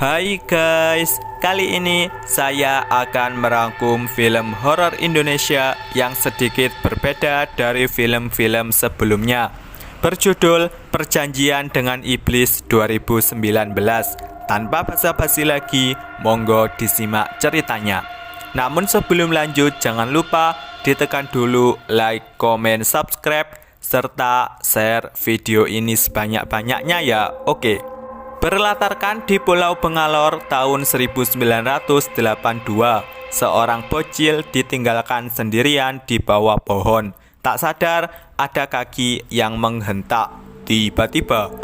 Hai guys, kali ini saya akan merangkum film horor Indonesia yang sedikit berbeda dari film-film sebelumnya. Berjudul Perjanjian dengan Iblis 2019. Tanpa basa-basi lagi, monggo disimak ceritanya. Namun sebelum lanjut, jangan lupa ditekan dulu like, komen, subscribe, serta share video ini sebanyak-banyaknya ya. Oke. Berlatarkan di Pulau Bengalor tahun 1982, seorang bocil ditinggalkan sendirian di bawah pohon. Tak sadar ada kaki yang menghentak. Tiba-tiba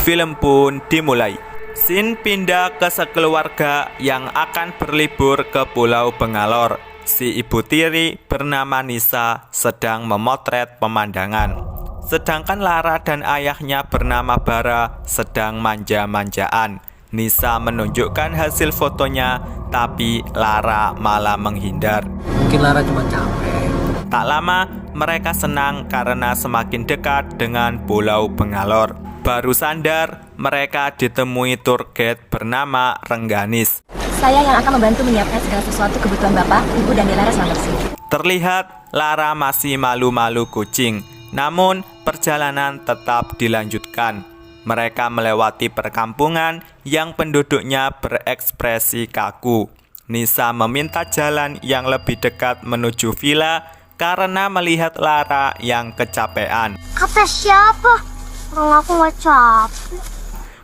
film pun dimulai. Sin pindah ke sekeluarga yang akan berlibur ke Pulau Bengalor. Si ibu tiri bernama Nisa sedang memotret pemandangan. Sedangkan Lara dan ayahnya bernama Bara sedang manja-manjaan. Nisa menunjukkan hasil fotonya, tapi Lara malah menghindar. Mungkin Lara cuma capek. Tak lama, mereka senang karena semakin dekat dengan Pulau Bengalor. Baru sandar, mereka ditemui tour guide bernama Rengganis. Saya yang akan membantu menyiapkan segala sesuatu kebutuhan Bapak, Ibu, dan Lara selama di sini. Terlihat Lara masih malu-malu kucing. Namun, perjalanan tetap dilanjutkan. Mereka melewati perkampungan yang penduduknya berekspresi kaku. Nisa meminta jalan yang lebih dekat menuju villa karena melihat Lara yang kecapean. Kata siapa? Orang aku gak capek.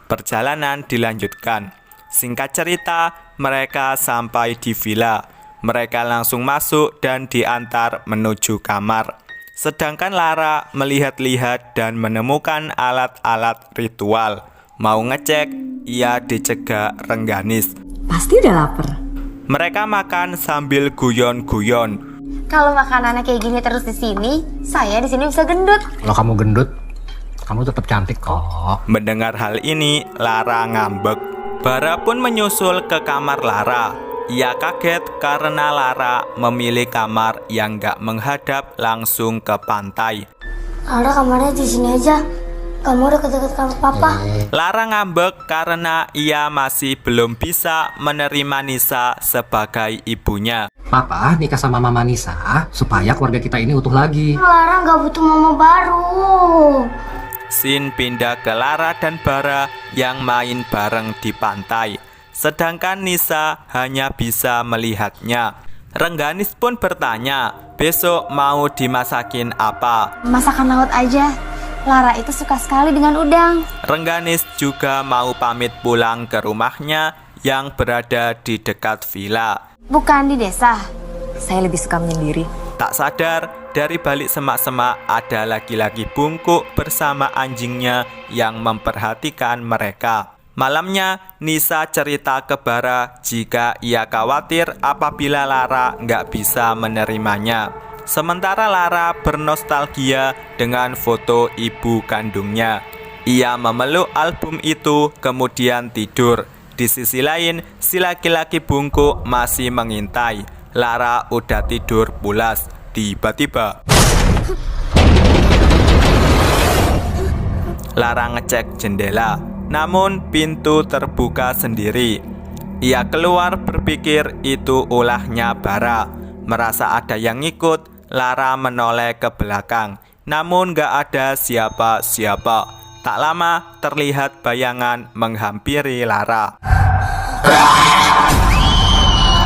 Perjalanan dilanjutkan. Singkat cerita, mereka sampai di villa. Mereka langsung masuk dan diantar menuju kamar. Sedangkan Lara melihat-lihat dan menemukan alat-alat ritual. Mau ngecek, ia dicegah Rengganis. Pasti udah lapar. Mereka makan sambil guyon-guyon. Kalau makanannya kayak gini terus di sini, saya di sini bisa gendut. Kalau kamu gendut, kamu tetap cantik kok. Mendengar hal ini, Lara ngambek. Bara pun menyusul ke kamar Lara. Ia kaget karena Lara memilih kamar yang gak menghadap langsung ke pantai. Lara kamarnya di sini aja. Kamu udah deket kamar Papa. Lara ngambek karena ia masih belum bisa menerima Nisa sebagai ibunya. Papa nikah sama Mama Nisa supaya keluarga kita ini utuh lagi. Lara gak butuh mama baru. Sin pindah ke Lara dan Bara yang main bareng di pantai. Sedangkan Nisa hanya bisa melihatnya. Rengganis pun bertanya, besok mau dimasakin apa? Masakan laut aja. Lara itu suka sekali dengan udang. Rengganis juga mau pamit pulang ke rumahnya yang berada di dekat villa. Bukan di desa. Saya lebih suka menyendiri. Tak sadar, dari balik semak-semak ada laki-laki bungkuk bersama anjingnya yang memperhatikan mereka. Malamnya, Nisa cerita ke Bara jika ia khawatir apabila Lara nggak bisa menerimanya. Sementara Lara bernostalgia dengan foto ibu kandungnya. Ia memeluk album itu kemudian tidur. Di sisi lain, si laki-laki bungkuk masih mengintai. Lara udah tidur pulas. Tiba-tiba Lara ngecek jendela. Namun pintu terbuka sendiri. Ia keluar berpikir itu ulahnya Bara. Merasa ada yang ngikut, Lara menoleh ke belakang. Namun gak ada siapa-siapa. Tak lama terlihat bayangan menghampiri Lara.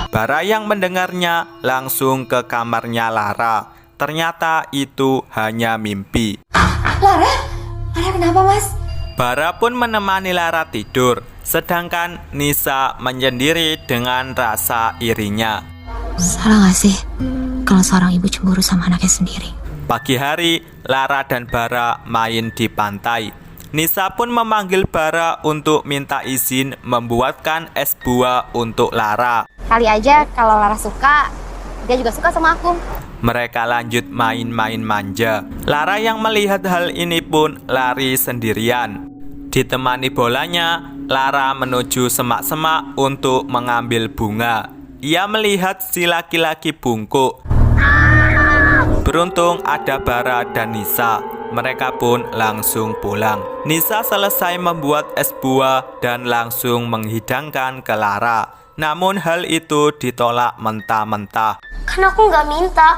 Bara yang mendengarnya langsung ke kamarnya Lara. Ternyata itu hanya mimpi. Lara kenapa mas? Bara pun menemani Lara tidur, sedangkan Nisa menyendiri dengan rasa irinya. Salah gak sih kalau seorang ibu cemburu sama anaknya sendiri? Pagi hari, Lara dan Bara main di pantai. Nisa pun memanggil Bara untuk minta izin membuatkan es buah untuk Lara. Kali aja kalau Lara suka, dia juga suka sama aku. Mereka lanjut main-main manja. Lara yang melihat hal ini pun lari sendirian. Ditemani bolanya, Lara menuju semak-semak untuk mengambil bunga. Ia melihat si laki-laki bungkuk. Beruntung ada Bara dan Nisa. mereka pun langsung pulang. Nisa selesai membuat es buah dan langsung menghidangkan ke Lara. Namun hal itu ditolak mentah-mentah. Kan aku nggak minta.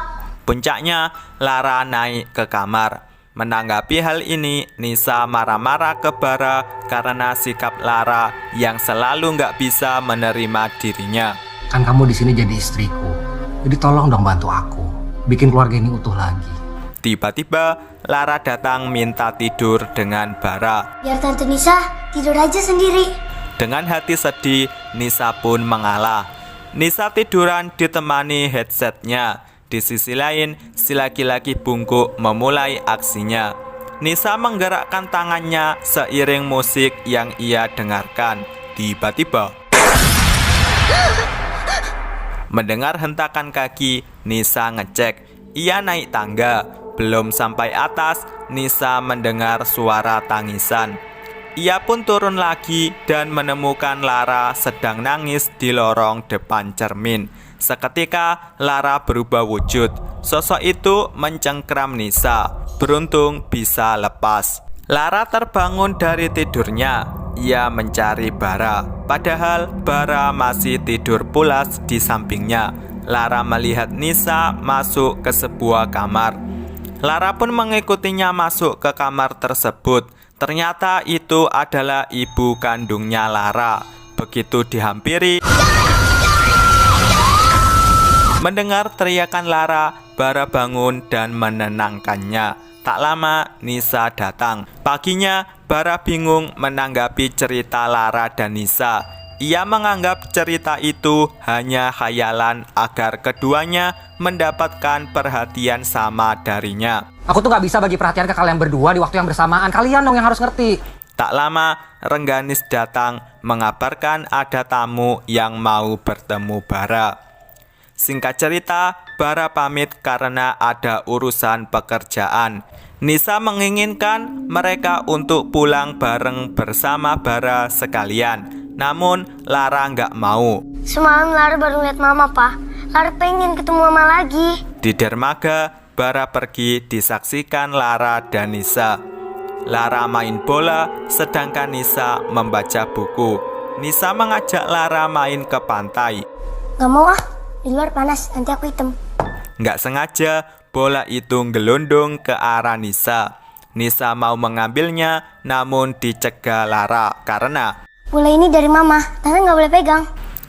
Puncaknya, Lara naik ke kamar. Menanggapi hal ini, Nisa marah-marah ke Bara karena sikap Lara yang selalu nggak bisa menerima dirinya. Kan kamu di sini jadi istriku. Jadi tolong dong bantu aku. Bikin keluarga ini utuh lagi. Tiba-tiba, Lara datang minta tidur dengan Bara. Biar Tante Nisa tidur aja sendiri. Dengan hati sedih, Nisa pun mengalah. Nisa tiduran ditemani headsetnya. Di sisi lain, si laki-laki bungkuk memulai aksinya. Nisa menggerakkan tangannya seiring musik yang ia dengarkan. Tiba-tiba, mendengar hentakan kaki, Nisa ngecek. Ia naik tangga. Belum sampai atas, Nisa mendengar suara tangisan. Ia pun turun lagi dan menemukan Lara sedang nangis di lorong depan cermin. Seketika Lara berubah wujud. Sosok itu mencengkram Nisa. Beruntung bisa lepas. Lara terbangun dari tidurnya. Ia mencari Bara. Padahal Bara masih tidur pulas di sampingnya. Lara melihat Nisa masuk ke sebuah kamar. Lara pun mengikutinya masuk ke kamar tersebut. Ternyata itu adalah ibu kandungnya Lara. Begitu dihampiri, mendengar teriakan Lara, Bara bangun dan menenangkannya. Tak lama, Nisa datang. Paginya, Bara bingung menanggapi cerita Lara dan Nisa. Ia menganggap cerita itu hanya khayalan agar keduanya mendapatkan perhatian sama darinya. Aku tuh gak bisa bagi perhatian ke kalian berdua di waktu yang bersamaan. Kalian dong yang harus ngerti. Tak lama, Rengganis datang mengabarkan ada tamu yang mau bertemu Bara. Singkat cerita, Bara pamit karena ada urusan pekerjaan. Nisa menginginkan mereka untuk pulang bareng bersama Bara sekalian. Namun Lara nggak mau. Semalam Lara baru lihat mama, Pak. Lara pengen ketemu mama lagi. Di dermaga, Bara pergi disaksikan Lara dan Nisa. Lara main bola, sedangkan Nisa membaca buku. Nisa mengajak Lara main ke pantai. Gak mau ah, di luar panas, nanti aku hitam. Nggak sengaja, bola itu gelondong ke arah Nisa. Nisa mau mengambilnya, namun dicegah Lara karena bola ini dari mama, tante gak boleh pegang.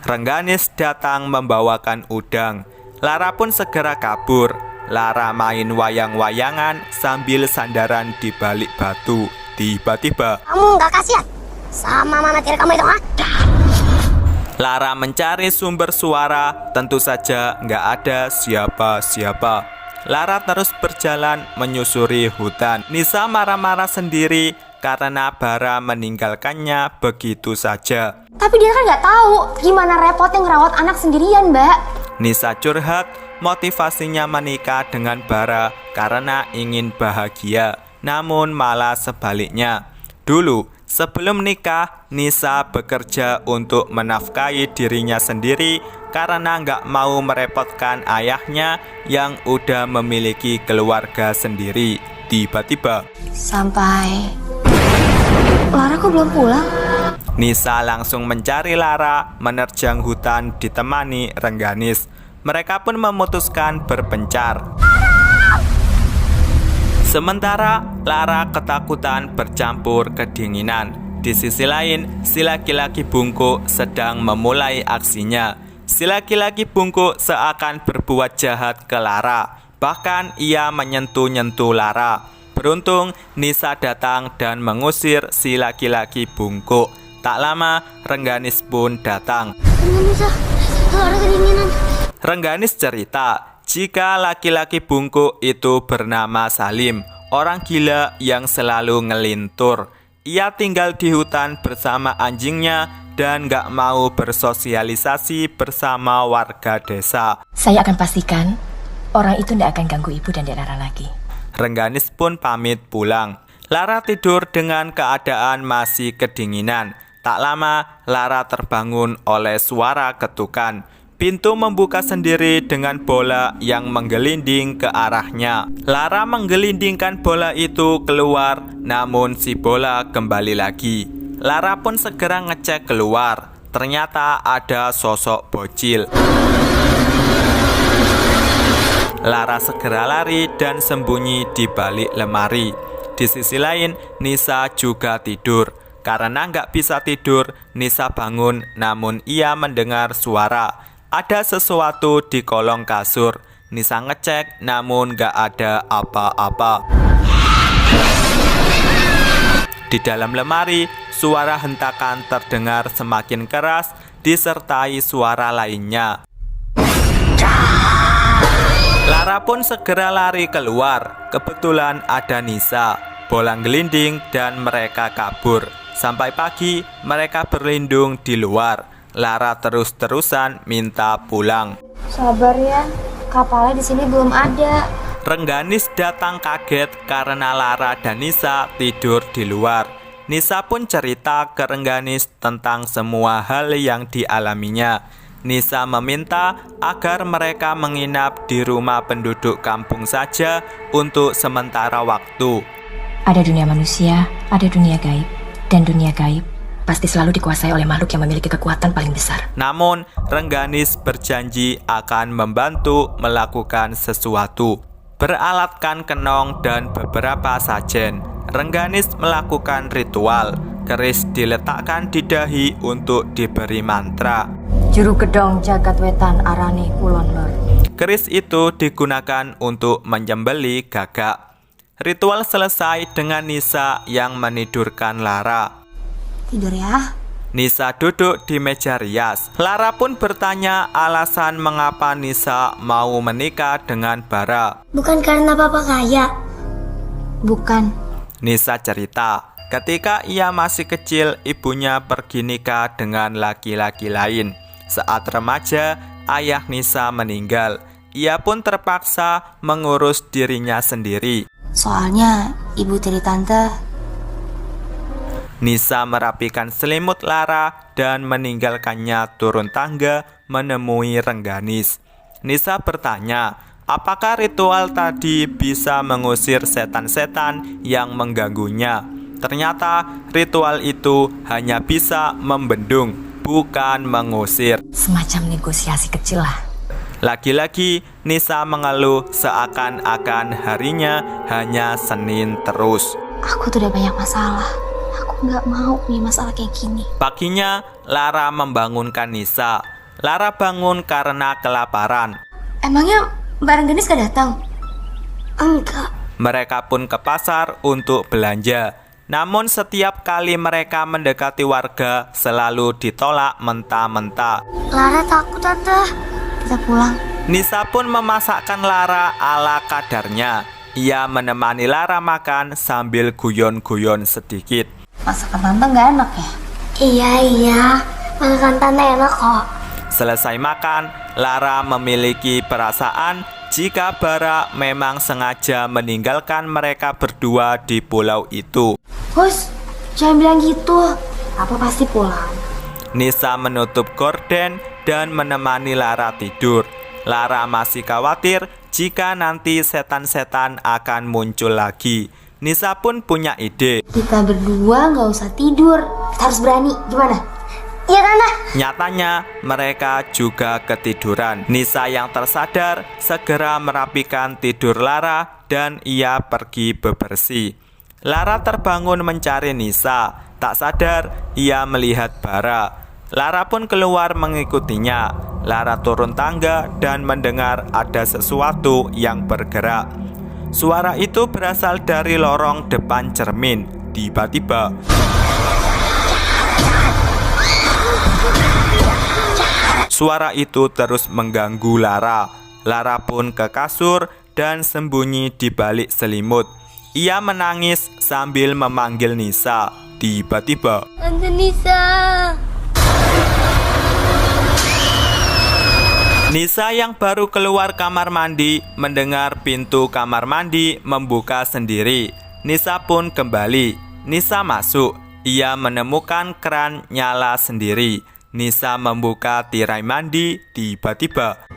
Rengganis datang membawakan udang. Lara pun segera kabur. Lara main wayang-wayangan sambil sandaran di balik batu. Tiba-tiba, Kamu gak kasihan sama mama tiri kamu itu, ha? Lara mencari sumber suara. Tentu saja nggak ada siapa-siapa. Lara terus berjalan menyusuri hutan. Nisa marah-marah sendiri karena Bara meninggalkannya begitu saja. Tapi dia kan nggak tahu gimana repotnya ngerawat anak sendirian, Mbak. Nisa curhat, motivasinya menikah dengan Bara karena ingin bahagia. Namun malah sebaliknya. Dulu, sebelum nikah, Nisa bekerja untuk menafkahi dirinya sendiri karena nggak mau merepotkan ayahnya yang udah memiliki keluarga sendiri. Tiba-tiba, Sampai Lara kok belum pulang? Nisa langsung mencari Lara, menerjang hutan ditemani Rengganis. Mereka pun memutuskan berpencar. Sementara Lara ketakutan bercampur kedinginan. Di sisi lain, si laki-laki bungkuk sedang memulai aksinya. Si laki-laki bungkuk seakan berbuat jahat ke Lara. Bahkan ia menyentuh-nyentuh Lara. Beruntung, Nisa datang dan mengusir si laki-laki bungkuk. Tak lama, Rengganis pun datang. Nisa, Lara kedinginan. Rengganis cerita, jika laki-laki bungkuk itu bernama Salim, orang gila yang selalu ngelintur. Ia tinggal di hutan bersama anjingnya dan gak mau bersosialisasi bersama warga desa. Saya akan pastikan orang itu tidak akan ganggu ibu dan Dek Lara lagi. Rengganis pun pamit pulang. Lara tidur dengan keadaan masih kedinginan. Tak lama, Lara terbangun oleh suara ketukan. Pintu membuka sendiri dengan bola yang menggelinding ke arahnya. Lara menggelindingkan bola itu keluar, namun si bola kembali lagi. Lara pun segera ngecek keluar. Ternyata ada sosok bocil. Lara segera lari dan sembunyi di balik lemari. Di sisi lain, Nisa juga tidur. Karena nggak bisa tidur, Nisa bangun, namun ia mendengar suara. Ada sesuatu di kolong kasur. Nisa ngecek, namun nggak ada apa-apa. Di dalam lemari, suara hentakan terdengar semakin keras, disertai suara lainnya. Lara pun segera lari keluar. Kebetulan ada Nisa, bolang gelinding, dan mereka kabur. Sampai pagi, mereka berlindung di luar. Lara terus-terusan minta pulang. Sabar ya, kapalnya di sini belum ada. Rengganis datang kaget karena Lara dan Nisa tidur di luar. Nisa pun cerita ke Rengganis tentang semua hal yang dialaminya. Nisa meminta agar mereka menginap di rumah penduduk kampung saja untuk sementara waktu. Ada dunia manusia, ada dunia gaib. Dan dunia gaib pasti selalu dikuasai oleh makhluk yang memiliki kekuatan paling besar. Namun, Rengganis berjanji akan membantu melakukan sesuatu. Beralatkan kenong dan beberapa sajen, Rengganis melakukan ritual. Keris diletakkan di dahi untuk diberi mantra. Juru gedong jagat wetan arane kulon lor. Keris itu digunakan untuk menyembeli gagak. Ritual selesai dengan Nisa yang menidurkan Lara. Tidur ya. Nisa duduk di meja rias. Lara pun bertanya alasan mengapa Nisa mau menikah dengan Bara. Bukan karena papa kaya. Bukan. Nisa cerita, ketika ia masih kecil, ibunya pergi nikah dengan laki-laki lain. Saat remaja, ayah Nisa meninggal. Ia pun terpaksa mengurus dirinya sendiri. Soalnya ibu tiri tante. Nisa merapikan selimut Lara dan meninggalkannya turun tangga menemui Rengganis. Nisa bertanya, apakah ritual tadi bisa mengusir setan-setan yang mengganggunya? Ternyata ritual itu hanya bisa membendung, bukan mengusir. Semacam negosiasi kecil lah. Lagi-lagi Nisa mengeluh seakan-akan harinya hanya Senin terus. Aku tuh udah banyak masalah. Aku nggak mau punya masalah kayak gini. Paginya Lara membangunkan Nisa. Lara bangun karena kelaparan. Emangnya Mbak Rengganis gak datang? Enggak. Mereka pun ke pasar untuk belanja. Namun setiap kali mereka mendekati warga selalu ditolak mentah-mentah. Lara takut tante. Kita pulang. Nisa pun memasakkan Lara ala kadarnya. Ia menemani Lara makan sambil guyon-guyon sedikit. Masakan tante gak enak ya? Iya. Masakan tante enak kok. Selesai makan, Lara memiliki perasaan jika Bara memang sengaja meninggalkan mereka berdua di pulau itu. Hus, jangan bilang gitu. Apa pasti pulang? Nisa menutup gorden dan menemani Lara tidur. Lara masih khawatir jika nanti setan-setan akan muncul lagi. Nisa pun punya ide. Kita berdua gak usah tidur. Kita harus berani. Gimana? Iya tante. Nyatanya mereka juga ketiduran. Nisa yang tersadar segera merapikan tidur Lara dan ia pergi bebersih. Lara terbangun mencari Nisa. Tak sadar ia melihat Bara. Lara pun keluar mengikutinya. Lara turun tangga dan mendengar ada sesuatu yang bergerak. Suara itu berasal dari lorong depan cermin. Tiba-tiba suara itu terus mengganggu Lara. Lara pun ke kasur dan sembunyi di balik selimut. Ia menangis sambil memanggil Nisa. Tiba-tiba Tante Nisa. Nisa yang baru keluar kamar mandi mendengar pintu kamar mandi membuka sendiri. Nisa pun kembali. Nisa masuk. Ia menemukan keran nyala sendiri. Nisa membuka tirai mandi. Tiba-tiba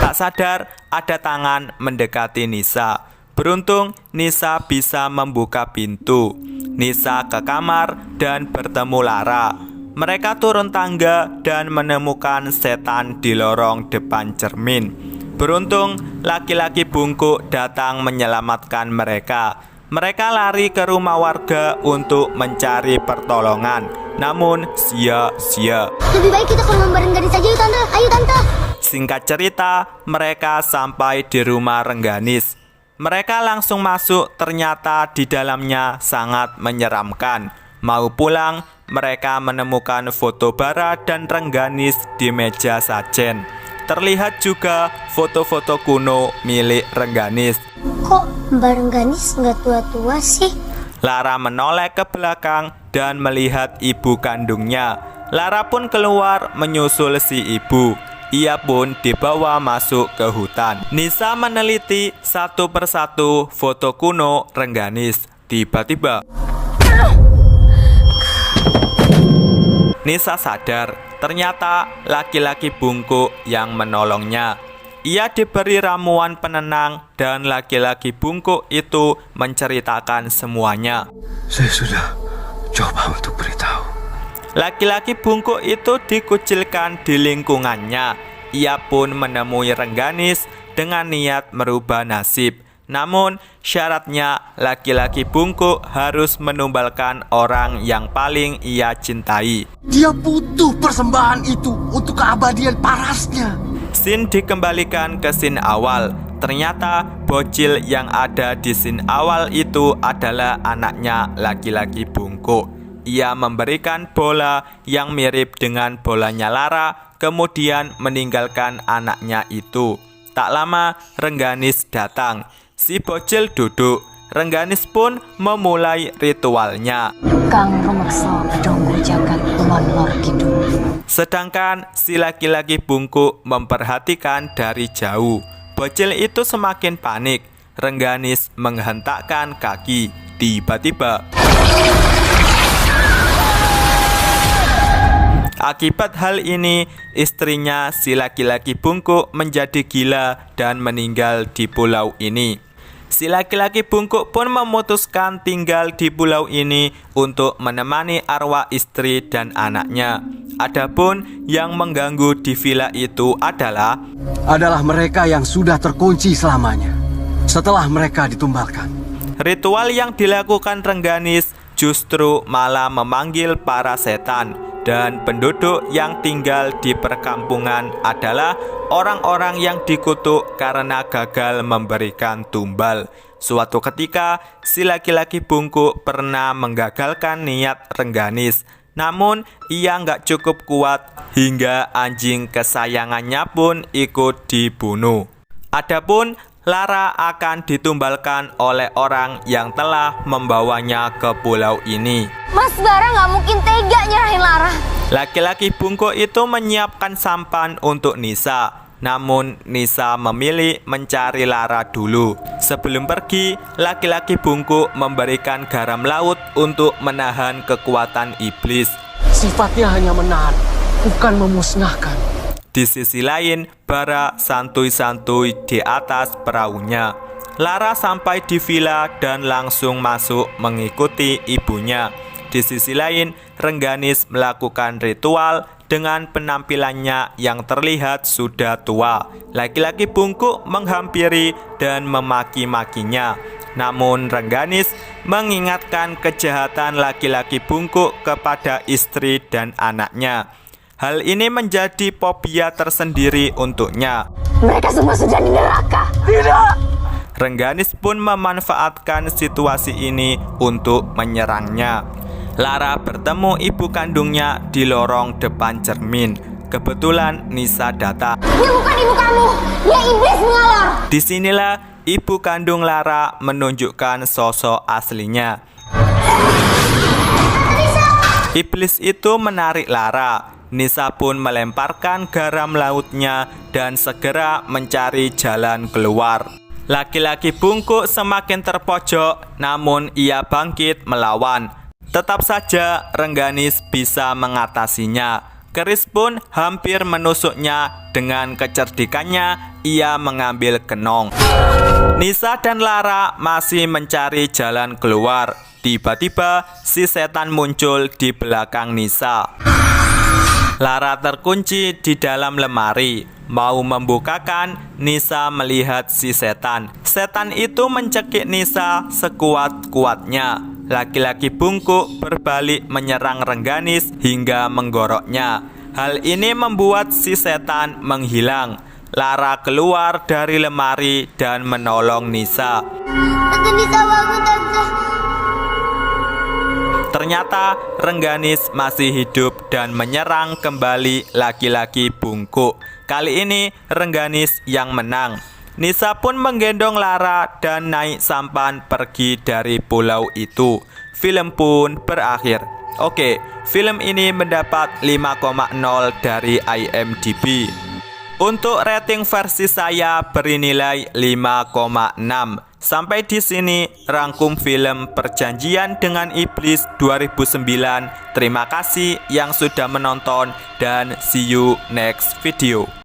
tak sadar ada tangan mendekati Nisa. Beruntung Nisa bisa membuka pintu. Nisa ke kamar dan bertemu Lara. Mereka turun tangga dan menemukan setan di lorong depan cermin. Beruntung laki-laki bungkuk datang menyelamatkan mereka. Mereka lari ke rumah warga untuk mencari pertolongan. Namun sia-sia. Lebih baik kita ke rumah Rengganis saja yuk Tante. Ayo Tante. Singkat cerita, mereka sampai di rumah Rengganis. Mereka langsung masuk, ternyata di dalamnya sangat menyeramkan. Mau pulang, mereka menemukan foto Bara dan Rengganis di meja sajen. Terlihat juga foto-foto kuno milik Rengganis. Kok Mbak Rengganis nggak tua-tua sih? Lara menoleh ke belakang dan melihat ibu kandungnya. Lara pun keluar menyusul si ibu. Ia pun dibawa masuk ke hutan. Nisa meneliti satu persatu foto kuno Rengganis. Tiba-tiba Nisa sadar, ternyata laki-laki bungkuk yang menolongnya. Ia diberi ramuan penenang dan laki-laki bungkuk itu menceritakan semuanya. Saya sudah coba untuk beritahu. Laki-laki bungkuk itu dikucilkan di lingkungannya. Ia pun menemui Rengganis dengan niat merubah nasib. Namun syaratnya laki-laki bungkuk harus menumbalkan orang yang paling ia cintai. Dia butuh persembahan itu untuk keabadian parasnya. Scene dikembalikan ke scene awal. Ternyata bocil yang ada di scene awal itu adalah anaknya laki-laki bungkuk. Ia memberikan bola yang mirip dengan bolanya Lara, kemudian meninggalkan anaknya itu. Tak lama Rengganis datang. Si bocil duduk. Rengganis pun memulai ritualnya. Kang rumeksa bedonggo jagat kulon lor kidul. Sedangkan si laki-laki bungkuk memperhatikan dari jauh. Bocil itu semakin panik. Rengganis menghentakkan kaki. Tiba-tiba akibat hal ini, istrinya si laki-laki bungkuk menjadi gila dan meninggal di pulau ini. Si laki-laki bungkuk pun memutuskan tinggal di pulau ini untuk menemani arwah istri dan anaknya. Adapun yang mengganggu di villa itu adalah mereka yang sudah terkunci selamanya setelah mereka ditumbalkan. ritual yang dilakukan Rengganis justru malah memanggil para setan. Dan penduduk yang tinggal di perkampungan adalah orang-orang yang dikutuk karena gagal memberikan tumbal. Suatu ketika, si laki-laki bungkuk pernah menggagalkan niat Rengganis. Namun, ia nggak cukup kuat hingga anjing kesayangannya pun ikut dibunuh. Adapun Lara akan ditumbalkan oleh orang yang telah membawanya ke pulau ini. Mas Bara nggak mungkin tega nyerahin Lara. Laki-laki bungkuk itu menyiapkan sampan untuk Nisa. Namun Nisa memilih mencari Lara dulu. Sebelum pergi, laki-laki bungkuk memberikan garam laut untuk menahan kekuatan iblis. Sifatnya hanya menahan, bukan memusnahkan. Di sisi lain, Bara santuy-santuy di atas perahunya. Lara sampai di villa dan langsung masuk mengikuti ibunya. Di sisi lain, Rengganis melakukan ritual dengan penampilannya yang terlihat sudah tua. Laki-laki bungkuk menghampiri dan memaki-makinya. Namun Rengganis mengingatkan kejahatan laki-laki bungkuk kepada istri dan anaknya. Hal ini menjadi fobia tersendiri untuknya. Mereka semua sudah di neraka. Tidak! Rengganis pun memanfaatkan situasi ini untuk menyerangnya. Lara bertemu ibu kandungnya di lorong depan cermin. Kebetulan Nisa datang. Dia bukan ibu kamu, dia iblis mengalor. Disinilah ibu kandung Lara menunjukkan sosok aslinya. Iblis itu menarik Lara. Nisa pun melemparkan garam lautnya dan segera mencari jalan keluar. Laki-laki bungkuk semakin terpojok, namun ia bangkit melawan. Tetap saja Rengganis bisa mengatasinya. Keris pun hampir menusuknya. Dengan kecerdikannya, ia mengambil kenong. Nisa dan Lara masih mencari jalan keluar. Tiba-tiba si setan muncul di belakang Nisa. Lara terkunci di dalam lemari. Mau membukakan, Nisa melihat si setan. Setan itu mencekik Nisa sekuat-kuatnya. Laki-laki bungkuk berbalik menyerang Rengganis hingga menggoroknya. Hal ini membuat si setan menghilang. Lara keluar dari lemari dan menolong Nisa. Tante Nisa bangun, Tante. Ternyata Rengganis masih hidup dan menyerang kembali laki-laki bungkuk. Kali ini Rengganis yang menang. Nisa pun menggendong Lara dan naik sampan pergi dari pulau itu. Film pun berakhir. Oke, film ini mendapat 5,0 dari IMDb. Untuk rating versi saya beri nilai 5,6. Sampai di sini rangkum film Perjanjian dengan Iblis 2009. Terima kasih yang sudah menonton dan see you next video.